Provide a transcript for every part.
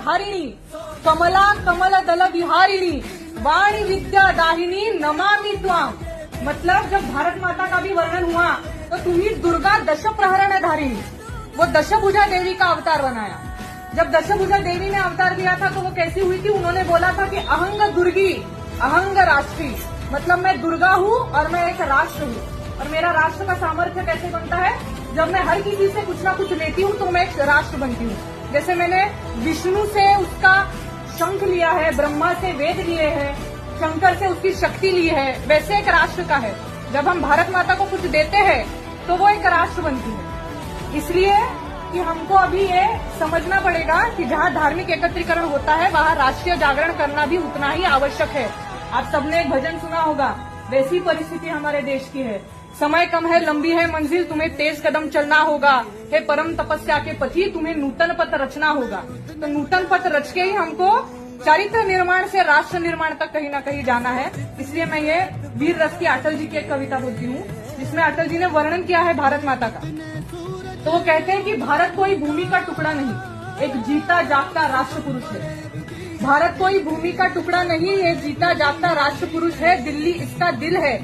धारिणी कमला कमल दल विहारिणी वाणी विद्या दाहिनी नमामि त्वाम। मतलब जब भारत माता का भी वर्णन हुआ तो तुम्ही दुर्गा दश प्रहरण धारिणी, वो दशभुजा देवी का अवतार बनाया। जब दशभुजा देवी ने अवतार दिया था तो वो कैसी हुई थी? उन्होंने बोला था कि अहंग दुर्गी अहंग राष्ट्री, मतलब मैं दुर्गा हूँ और मैं एक राष्ट्र हूँ। और मेरा राष्ट्र का सामर्थ्य कैसे बनता है? जब मैं हर किसी से कुछ ना कुछ लेती हूँ तो मैं एक राष्ट्र बनती हूँ। जैसे मैंने विष्णु से उसका शंख लिया है, ब्रह्मा से वेद लिए हैं, शंकर से उसकी शक्ति ली है, वैसे एक राष्ट्र का है। जब हम भारत माता को कुछ देते हैं तो वो एक राष्ट्र बनती है। इसलिए कि हमको अभी ये समझना पड़ेगा कि जहाँ धार्मिक एकत्रीकरण होता है वहाँ राष्ट्रीय जागरण करना भी उतना ही आवश्यक है। आप सबने एक भजन सुना होगा, वैसी परिस्थिति हमारे देश की है। समय कम है, लंबी है मंजिल, तुम्हें तेज कदम चलना होगा। हे परम तपस्या के पति, तुम्हें नूतन पथ रचना होगा। तो नूतन पथ रच के ही हमको चारित्र निर्माण से राष्ट्र निर्माण तक कहीं ना कहीं जाना है। इसलिए मैं ये वीर रस की अटल जी की एक कविता बोलती हूँ, जिसमें अटल जी ने वर्णन किया है भारत माता का। तो वो कहते हैं कि भारत कोई भूमि का टुकड़ा नहीं, एक जीता जागता राष्ट्र पुरुष है। भारत कोई भूमि का टुकड़ा नहीं, ये जीता जागता राष्ट्र पुरुष है। दिल्ली इसका दिल है,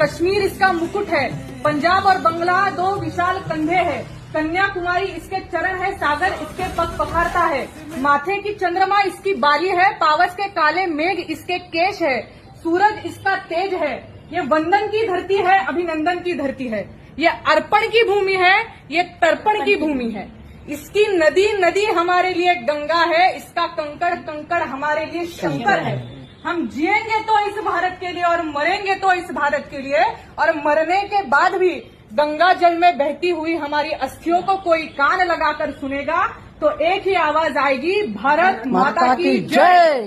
कश्मीर इसका मुकुट है, पंजाब और बंगला दो विशाल कंधे हैं, कन्याकुमारी इसके चरण है, सागर इसके पग पखारता है, माथे की चंद्रमा इसकी बाली है, पावस के काले मेघ इसके केश है, सूरज इसका तेज है। ये वंदन की धरती है, अभिनंदन की धरती है, ये अर्पण की भूमि है, ये तर्पण की भूमि है। इसकी नदी नदी हमारे लिए गंगा है, इसका कंकड़ कंकड़ हमारे लिए शंकर है। हम जिएंगे तो इस भारत के लिए और मरेंगे तो इस भारत के लिए, और मरने के बाद भी गंगा जल में बहती हुई हमारी अस्थियों को कोई कान लगाकर सुनेगा तो एक ही आवाज आएगी, भारत माता की जय।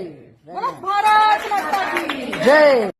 भारत माता की जय।